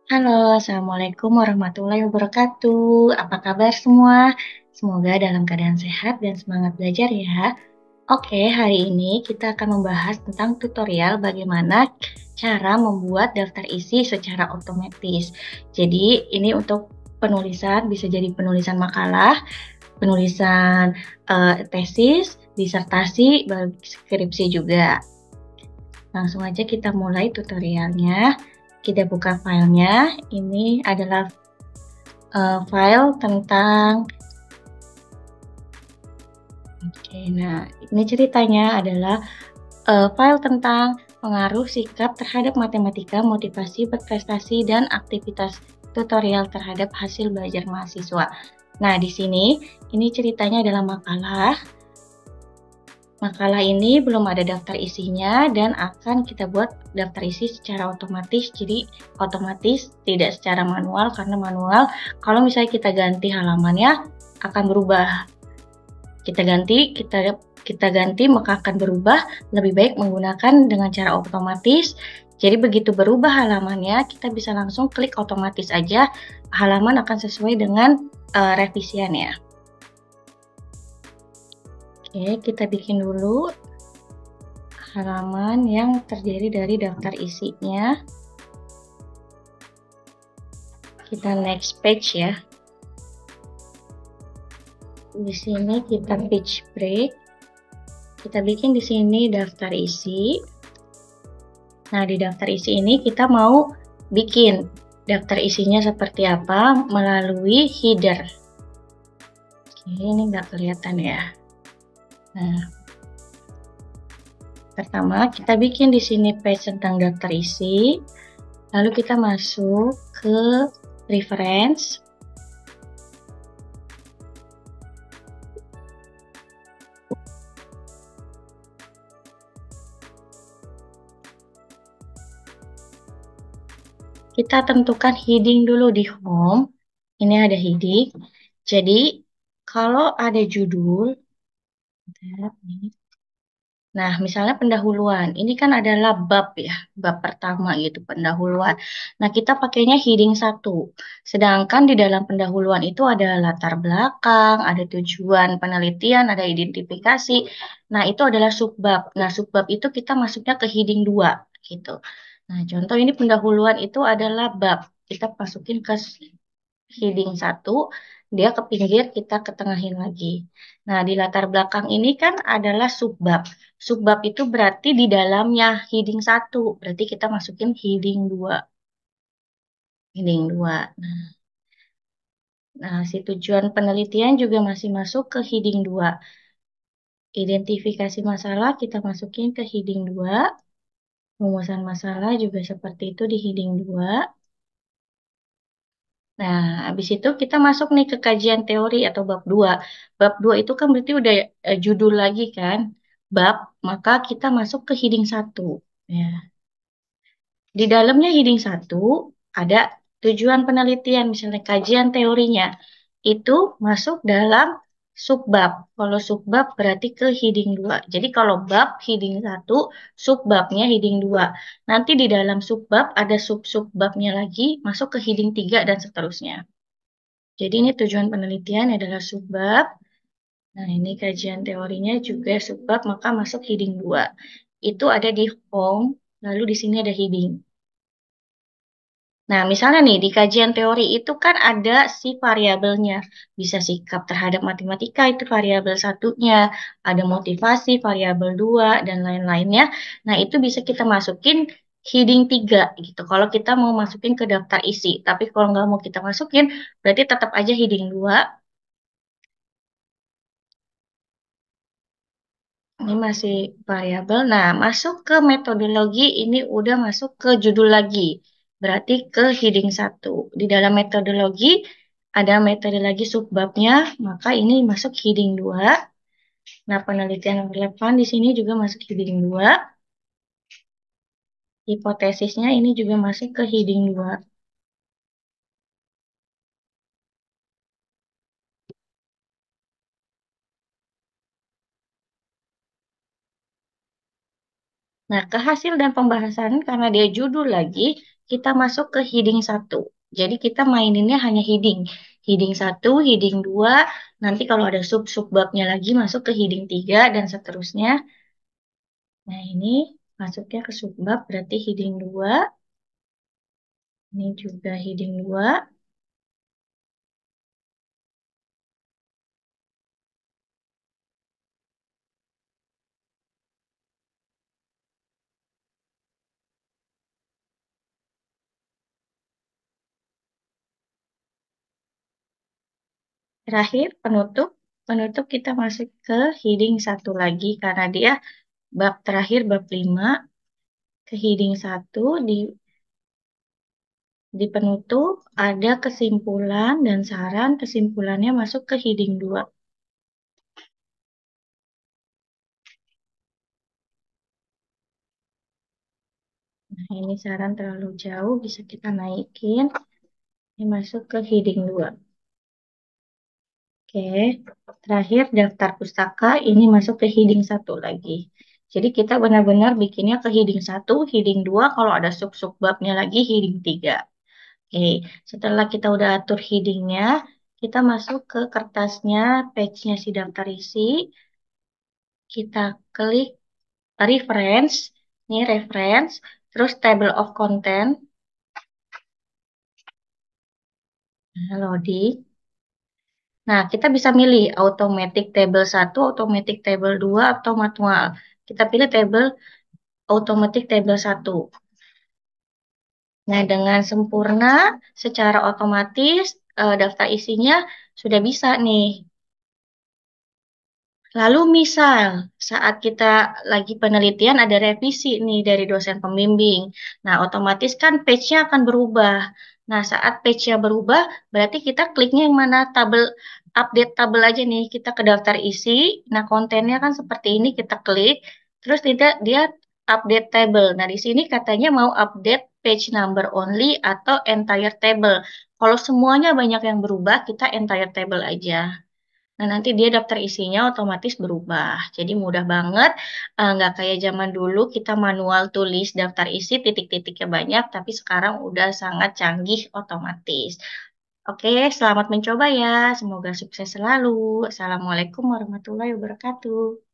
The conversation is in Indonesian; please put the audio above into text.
Halo, Assalamualaikum warahmatullahi wabarakatuh. Apa kabar semua? Semoga dalam keadaan sehat dan semangat belajar ya. Oke, hari ini kita akan membahas tentang tutorial bagaimana cara membuat daftar isi secara otomatis. Jadi, ini untuk penulisan, bisa jadi penulisan makalah, penulisan tesis, disertasi, skripsi juga. Langsung aja kita mulai tutorialnya. Kita buka filenya. Ini adalah file tentang nah ini ceritanya adalah file tentang pengaruh sikap terhadap matematika, motivasi, berprestasi, dan aktivitas tutorial terhadap hasil belajar mahasiswa. Nah, di sini ini ceritanya adalah makalah. Makalah ini belum ada daftar isinya dan akan kita buat daftar isi secara otomatis. Jadi otomatis tidak secara manual, karena manual kalau misalnya kita ganti halamannya akan berubah. Kita ganti maka akan berubah. Lebih baik menggunakan dengan cara otomatis. Jadi begitu berubah halamannya, kita bisa langsung klik otomatis aja. Halaman akan sesuai dengan revisiannya. Oke, kita bikin dulu halaman yang terdiri dari daftar isinya. Kita next page ya. Di sini kita page break. Kita bikin di sini daftar isi. Nah, di daftar isi ini kita mau bikin daftar isinya seperti apa melalui header. Oke, ini nggak kelihatan ya. Nah, pertama kita bikin di sini page tentang daftar isi. Lalu kita masuk ke reference. Kita tentukan heading dulu di home. Ini ada heading. Jadi, kalau ada judul, nah misalnya pendahuluan, ini kan adalah bab ya, bab pertama gitu, pendahuluan. Nah, kita pakainya heading 1. Sedangkan di dalam pendahuluan itu ada latar belakang, ada tujuan penelitian, ada identifikasi. Nah, itu adalah subbab. Nah, subbab itu kita masuknya ke heading 2 gitu. Nah, contoh ini pendahuluan itu adalah bab. Kita masukin ke heading 1, dia ke pinggir, kita ketengahin lagi. Nah, di latar belakang ini kan adalah subbab. Subbab itu berarti di dalamnya heading 1, berarti kita masukin heading 2. Heading 2. Nah, si tujuan penelitian juga masih masuk ke heading 2. Identifikasi masalah kita masukin ke heading 2. Rumusan masalah juga seperti itu di heading 2. Nah, habis itu kita masuk nih ke kajian teori atau bab 2. Bab 2 itu kan berarti udah judul lagi kan, bab, maka kita masuk ke heading 1. Ya. Di dalamnya heading 1 ada tujuan penelitian, misalnya kajian teorinya. Itu masuk dalam subbab. Kalau subbab berarti ke heading 2. Jadi kalau bab heading 1, subbabnya heading 2. Nanti di dalam subbab ada sub-subbabnya lagi, masuk ke heading 3 dan seterusnya. Jadi ini tujuan penelitian adalah subbab. Nah, ini kajian teorinya juga subbab, maka masuk heading 2. Itu ada di home, lalu di sini ada heading. Nah, misalnya nih, di kajian teori itu kan ada si variabelnya. Bisa sikap terhadap matematika, itu variabel satunya. Ada motivasi, variabel 2, dan lain-lainnya. Nah, itu bisa kita masukin heading 3 gitu. Kalau kita mau masukin ke daftar isi. Tapi kalau nggak mau kita masukin, berarti tetap aja heading 2. Ini masih variabel. Nah, masuk ke metodologi, ini udah masuk ke judul lagi. Berarti ke heading 1. Di dalam metodologi, ada metodologi subbabnya, maka ini masuk heading 2. Nah, penelitian yang relevan di sini juga masuk heading 2. Hipotesisnya ini juga masuk ke heading 2. Nah, ke hasil dan pembahasan, karena dia judul lagi, kita masuk ke heading 1. Jadi kita maininnya hanya heading. Heading 1, heading 2, nanti kalau ada sub-subbabnya lagi masuk ke heading 3 dan seterusnya. Nah, ini masuknya ke subbab berarti heading 2. Ini juga heading 2. Terakhir, penutup. Penutup kita masuk ke heading 1 lagi karena dia bab terakhir, bab 5. Ke heading 1 di penutup ada kesimpulan dan saran. Kesimpulannya masuk ke heading 2. Nah, ini saran terlalu jauh, bisa kita naikin. Ini masuk ke heading 2. Oke, terakhir daftar pustaka ini masuk ke heading 1 lagi. Jadi kita benar-benar bikinnya ke heading 1, heading 2, kalau ada sub-sub babnya lagi heading 3. Oke, setelah kita udah atur headingnya, kita masuk ke kertasnya, page-nya si daftar isi. Kita klik reference, ini reference, terus table of content, nah, loading. Nah, kita bisa milih automatic table 1, automatic table 2, atau manual. Kita pilih table automatic table 1. Nah, dengan sempurna, secara otomatis, daftar isinya sudah bisa nih. Lalu misal saat kita lagi penelitian ada revisi nih dari dosen pembimbing. Nah, otomatis kan page-nya akan berubah. Nah, saat page-nya berubah, berarti kita kliknya yang mana? Tabel, update tabel aja nih. Kita ke daftar isi. Nah, kontennya kan seperti ini, kita klik. Terus tidak dia update table. Nah, di sini katanya mau update page number only atau entire table. Kalau semuanya banyak yang berubah, kita entire table aja. Nah, nanti dia daftar isinya otomatis berubah. Jadi mudah banget, nggak kayak zaman dulu kita manual tulis daftar isi titik-titiknya banyak, tapi sekarang udah sangat canggih otomatis. Oke, selamat mencoba ya. Semoga sukses selalu. Assalamualaikum warahmatullahi wabarakatuh.